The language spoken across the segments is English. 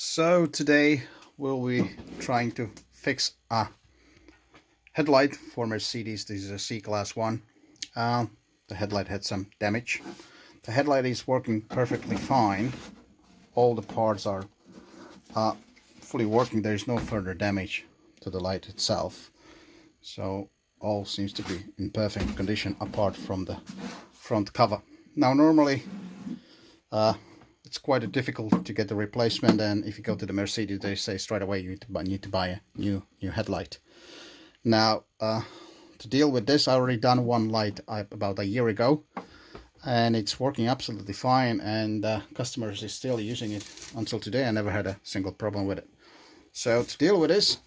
So today we'll be trying to fix a headlight for Mercedes. This is a C-Class one. The headlight had some damage. The headlight is working perfectly fine. All the parts are fully working. There is no further damage to the light itself. So all seems to be in perfect condition apart from the front cover. Now normally it's quite difficult to get the replacement, and if you go to the Mercedes they say straight away you need to buy a new headlight. Now to deal with this, I already done one light about a year ago and it's working absolutely fine, and customers is still using it until today. I never had a single problem with it. So to deal with this,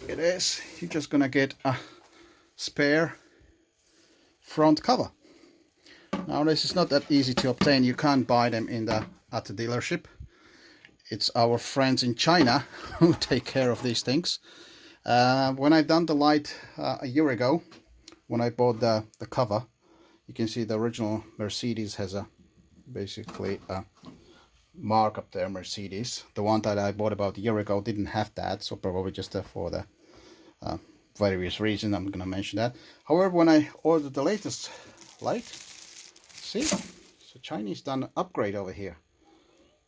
you're just gonna get a spare front cover. Now this is not that easy to obtain. You can't buy them at the dealership. It's our friends in China who take care of these things. When I done the light a year ago, when I bought the cover, you can see the original Mercedes has basically a mark up there, Mercedes. The one that I bought about a year ago didn't have that, so probably just for the various reasons. I'm gonna mention that. However, when I ordered the latest light, see, so Chinese done an upgrade over here.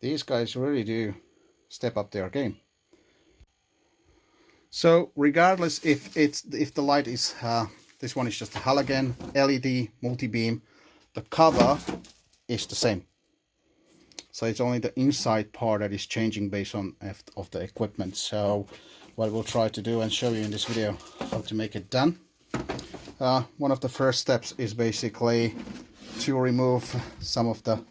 These guys really do step up their game. So regardless if the light is this one is just a halogen LED multi-beam, the cover is the same. So it's only the inside part that is changing based on of the equipment. So what we'll try to do and show you in this video how to make it done. One of the first steps is basically to remove some of the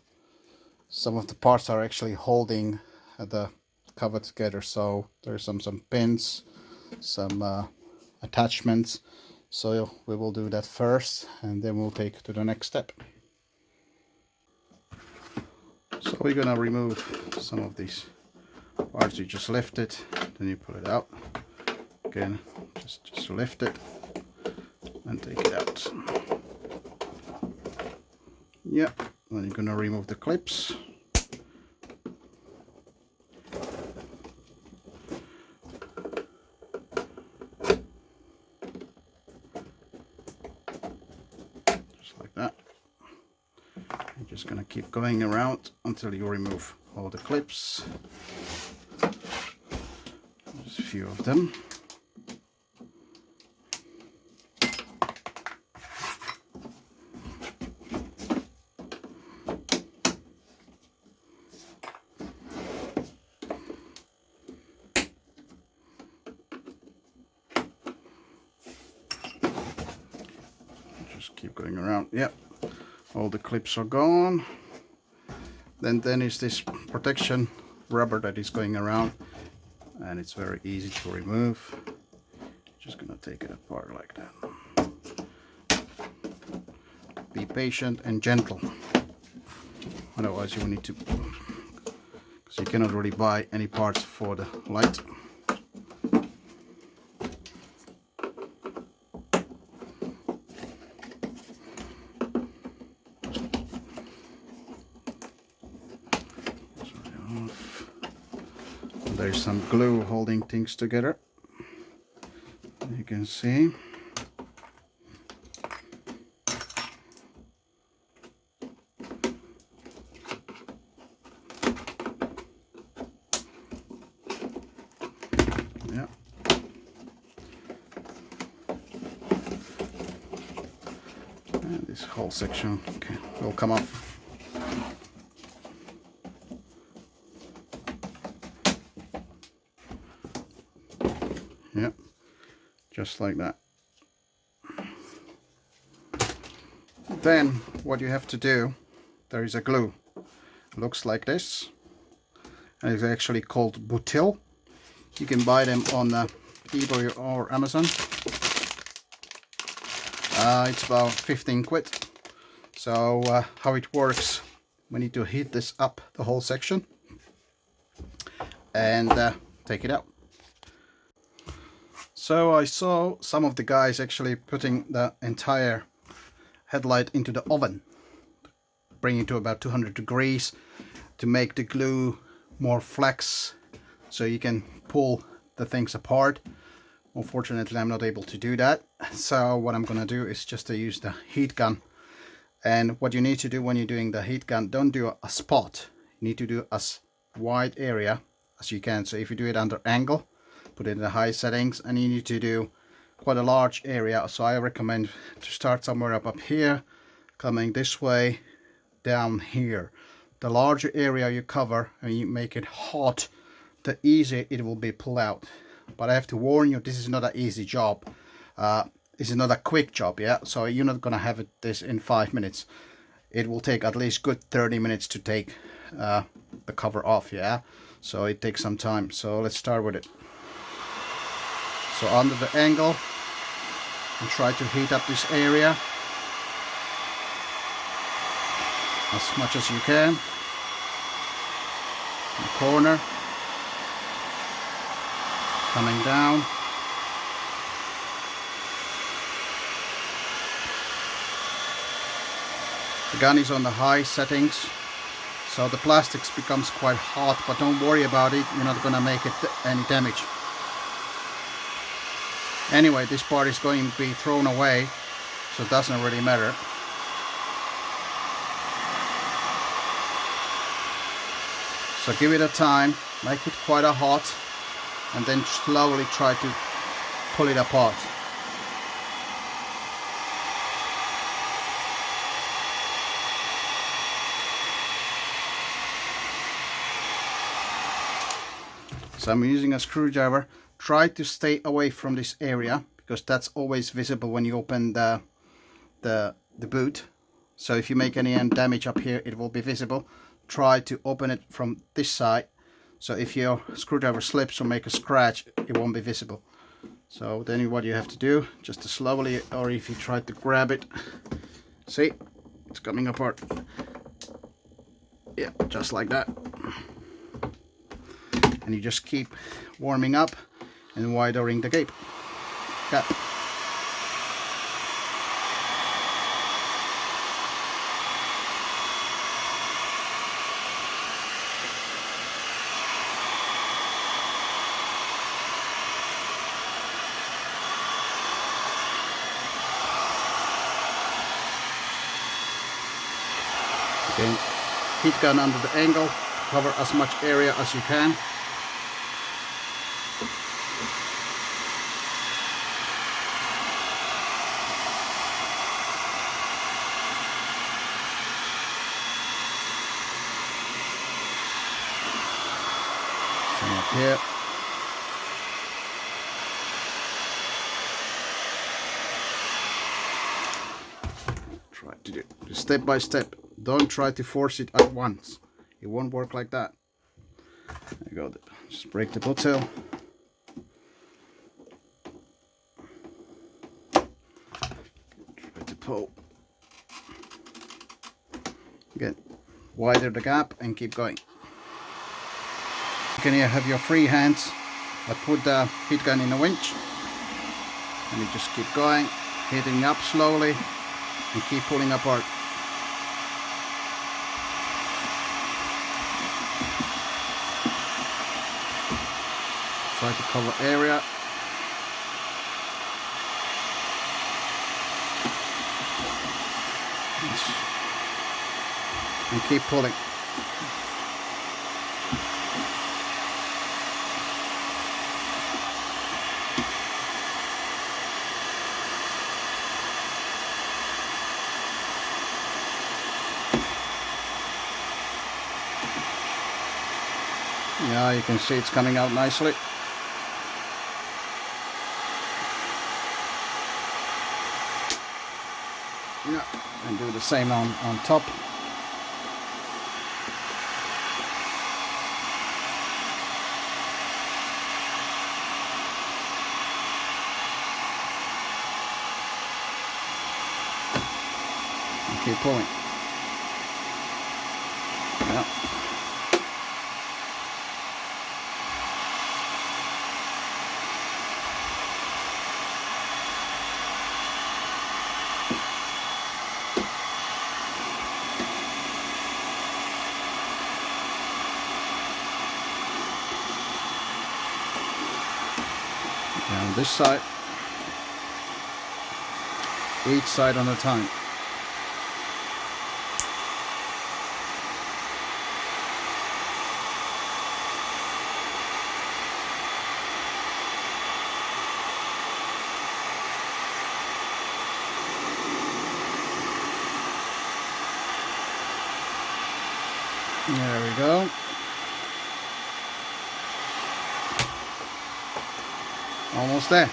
parts are actually holding the cover together. So there's some pins, some attachments. So we will do that first and then we'll take to the next step. So we're gonna remove some of these parts. You just lift it, then you pull it out. Again, just lift it and take it out. Yeah, then you're gonna remove the clips. Just like that. You're just gonna keep going around until you remove all the clips. There's a few of them. Just keep going around. Yep, all the clips are gone. Then is this protection rubber that is going around, and it's very easy to remove. Just gonna take it apart like that. Be patient and gentle, otherwise you will need to, because you cannot really buy any parts for the light. There's some glue holding things together, you can see. Yeah. And this whole section will come off. Yep, just like that. Then what you have to do, there is a glue. It looks like this, and it's actually called BUTYL. You can buy them on eBay or Amazon. It's about 15 quid. So how it works, we need to heat this up, the whole section, and take it out. So I saw some of the guys actually putting the entire headlight into the oven, bring it to about 200 degrees to make the glue more flex so you can pull the things apart. Unfortunately, I'm not able to do that. So what I'm gonna do is just to use the heat gun. And what you need to do when you're doing the heat gun, don't do a spot. You need to do as wide area as you can. So if you do it under angle, put it in the high settings, and you need to do quite a large area. So I recommend to start somewhere up here, coming this way down here. The larger area you cover and you make it hot, the easier it will be pulled out. But I have to warn you, this is not an easy job. This is not a quick job, yeah. So you're not gonna have this in 5 minutes. It will take at least good 30 minutes to take the cover off, yeah. So it takes some time. So let's start with it. So under the angle, and try to heat up this area as much as you can. In the corner, coming down. The gun is on the high settings, so the plastics becomes quite hot, but don't worry about it, you're not gonna make it any damage. Anyway, this part is going to be thrown away, so it doesn't really matter. So give it a time, make it quite a hot, and then slowly try to pull it apart. So I'm using a screwdriver. Try to stay away from this area, because that's always visible when you open the boot. So if you make any damage up here, it will be visible. Try to open it from this side, so if your screwdriver slips or make a scratch, it won't be visible. So then what you have to do, just to slowly, or if you try to grab it, see, it's coming apart. Yeah, just like that. And you just keep warming up and widening the gap. Okay, heat gun under the angle, cover as much area as you can. Same up here. Try to do it step by step. Don't try to force it at once. It won't work like that. There you go. Just break the BUTYL. Try to pull. Again, widen the gap and keep going. You can here have your free hands, but put the heat gun in a winch. And you just keep going, heating up slowly, and keep pulling apart. Try to cover area. And keep pulling. Yeah, you can see it's coming out nicely. Yeah, and do the same on top. And keep pulling. Yeah. And this side, each side on a time. There we go. Almost there.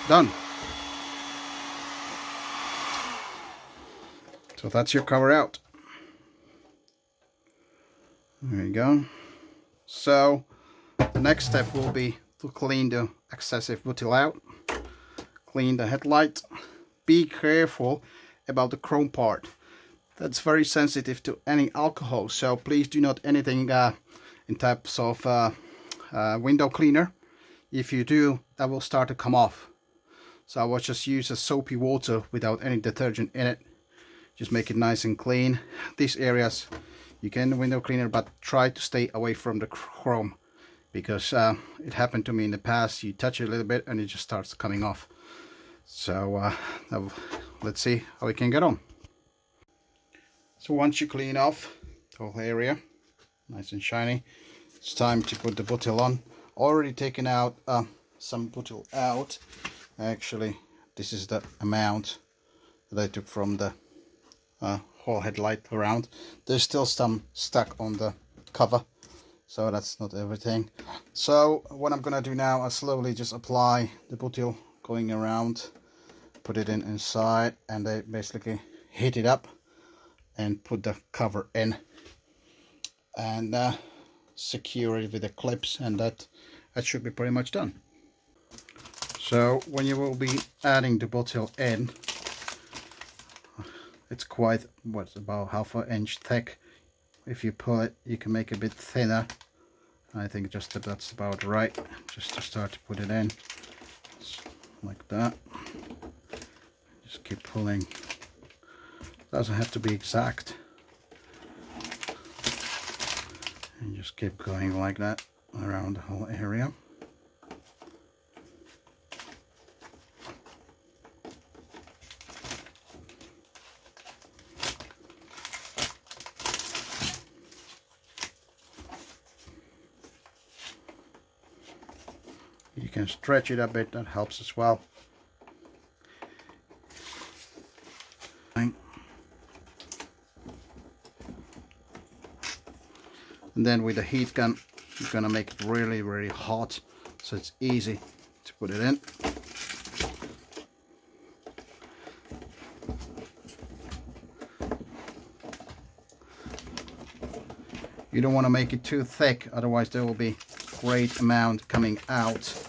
Done. So that's your cover out. There you go. So the next step will be to clean the excessive BUTYL out. Clean the headlight. Be careful about the chrome part. That's very sensitive to any alcohol, so please do not anything in types of window cleaner. If you do, that will start to come off. So I will just use a soapy water without any detergent in it. Just make it nice and clean. These areas you can window cleaner, but try to stay away from the chrome, because it happened to me in the past. You touch it a little bit and it just starts coming off. So let's see how we can get on. So once you clean off the whole area, nice and shiny, it's time to put the BUTYL on. Already taken out some BUTYL out. Actually, this is the amount that I took from the whole headlight around. There's still some stuck on the cover, so that's not everything. So what I'm gonna do now, I slowly just apply the BUTYL going around, put it in inside, and I basically heat it up and put the cover in and secure it with the clips, and that should be pretty much done. So when you will be adding the BUTYL in, it's quite, what's about half an inch thick. If you pull it, you can make it a bit thinner. I think just that's about right. Just to start to put it in, like that. Just keep pulling. Doesn't have to be exact. And just keep going like that around the whole area. You can stretch it a bit, that helps as well. And then with the heat gun, you're gonna make it really, really hot, so it's easy to put it in. You don't want to make it too thick, otherwise there will be great amount coming out,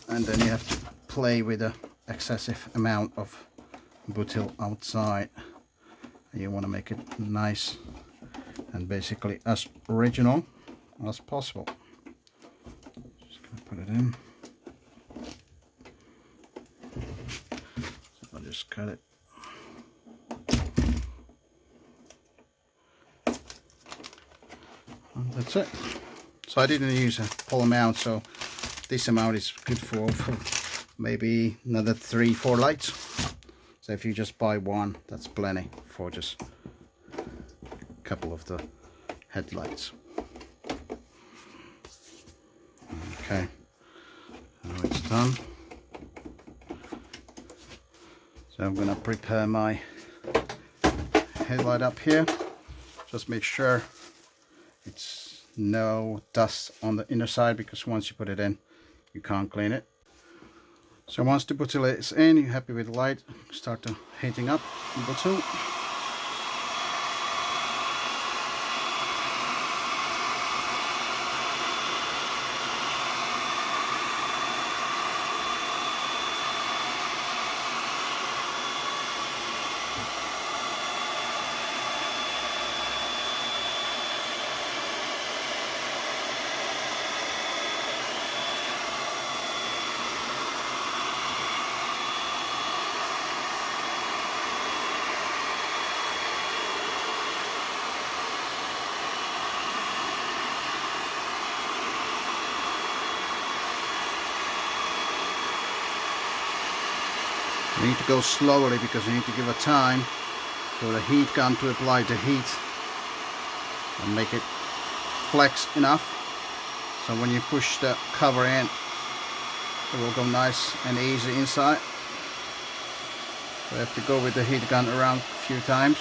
and then you have to play with the excessive amount of BUTYL outside. You want to make it nice and basically as original as possible. Just gonna put it in. So I'll just cut it. And that's it. So I didn't use a full amount, so this amount is good for maybe another 3-4 lights. So if you just buy one, that's plenty for just a couple of the headlights. Okay, now it's done. So I'm gonna prepare my headlight up here. Just make sure it's no dust on the inner side, because once you put it in, you can't clean it. So once the BUTYL is in, you're happy with the light, start to heating up the BUTYL. You need to go slowly because you need to give it time for the heat gun to apply the heat and make it flex enough, so when you push the cover in it will go nice and easy inside. So you have to go with the heat gun around a few times.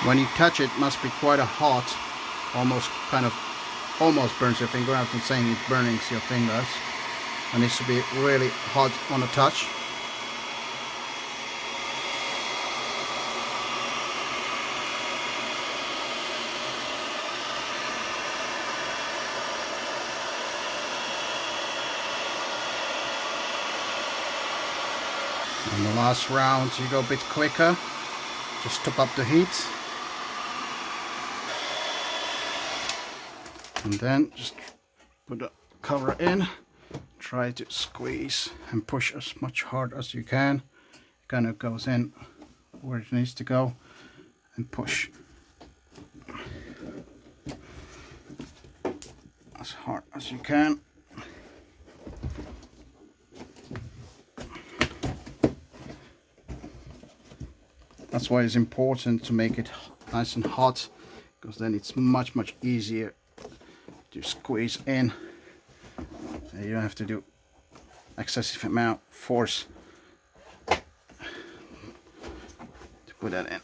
When you touch it, must be quite a hot, almost burns your finger. I'm not saying it burns your fingers. It needs to be really hot on the touch. In the last round you go a bit quicker, just top up the heat. And then just put the cover in, try to squeeze and push as much hard as you can. It kind of goes in where it needs to go, and push as hard as you can. That's why it's important to make it nice and hot, because then it's much easier to squeeze in. You don't have to do excessive amount of force to put that in.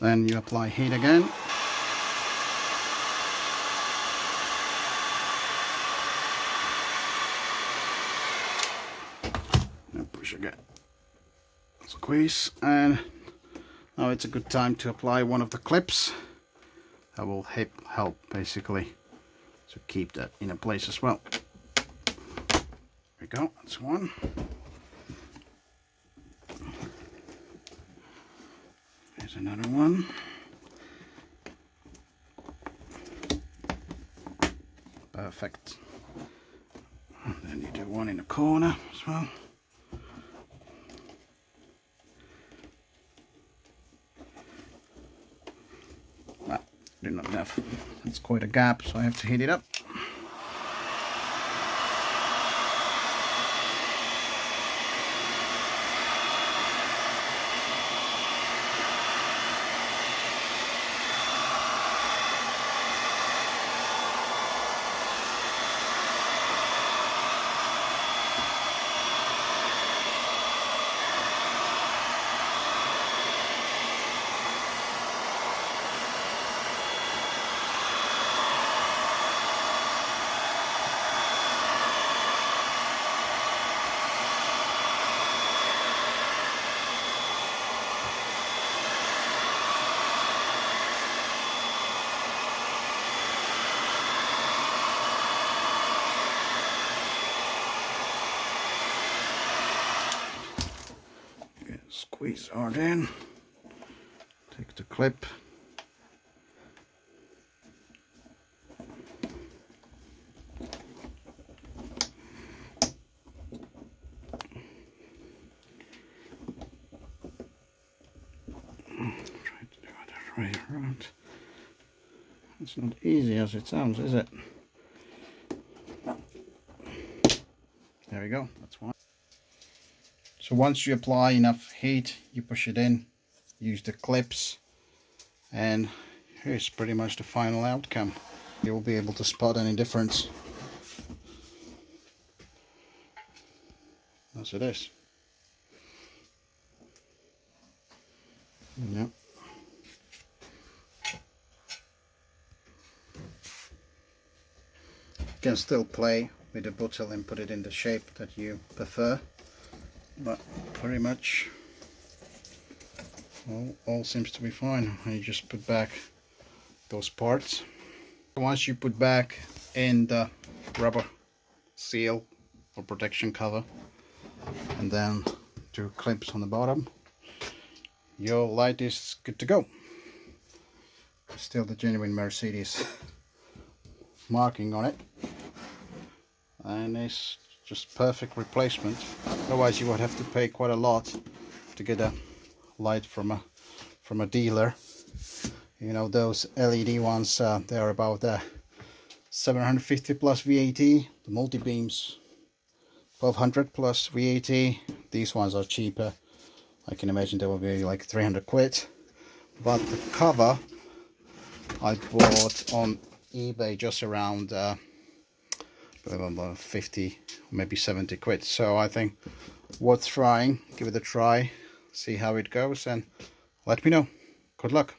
Then you apply heat again. Push again, squeeze, and now it's a good time to apply one of the clips that will help basically to keep that in a place as well. There we go, that's one. Here's another one. Perfect. And then you do one in the corner as well. Not enough. That's quite a gap, so I have to heat it up. Squeeze hard in, take the clip, try to do it right around. It's not easy as it sounds, is it? There we go, that's one. So once you apply enough heat, you push it in, use the clips, and here's pretty much the final outcome. You will be able to spot any difference. As it is. Yep. You can still play with the BUTYL and put it in the shape that you prefer. But pretty much all seems to be fine. And you just put back those parts. Once you put back in the rubber seal or protection cover, and then 2 clips on the bottom, your light is good to go. Still the genuine Mercedes marking on it, and it's just perfect replacement. Otherwise you would have to pay quite a lot to get a light from a dealer. You know, those LED ones, they are about 750 plus VAT. The multi-beams 1200 plus VAT. These ones are cheaper. I can imagine they will be like 300 quid. But the cover I bought on eBay just around 50, maybe 70 quid. So I think worth trying. Give it a try, see how it goes, and let me know. Good luck.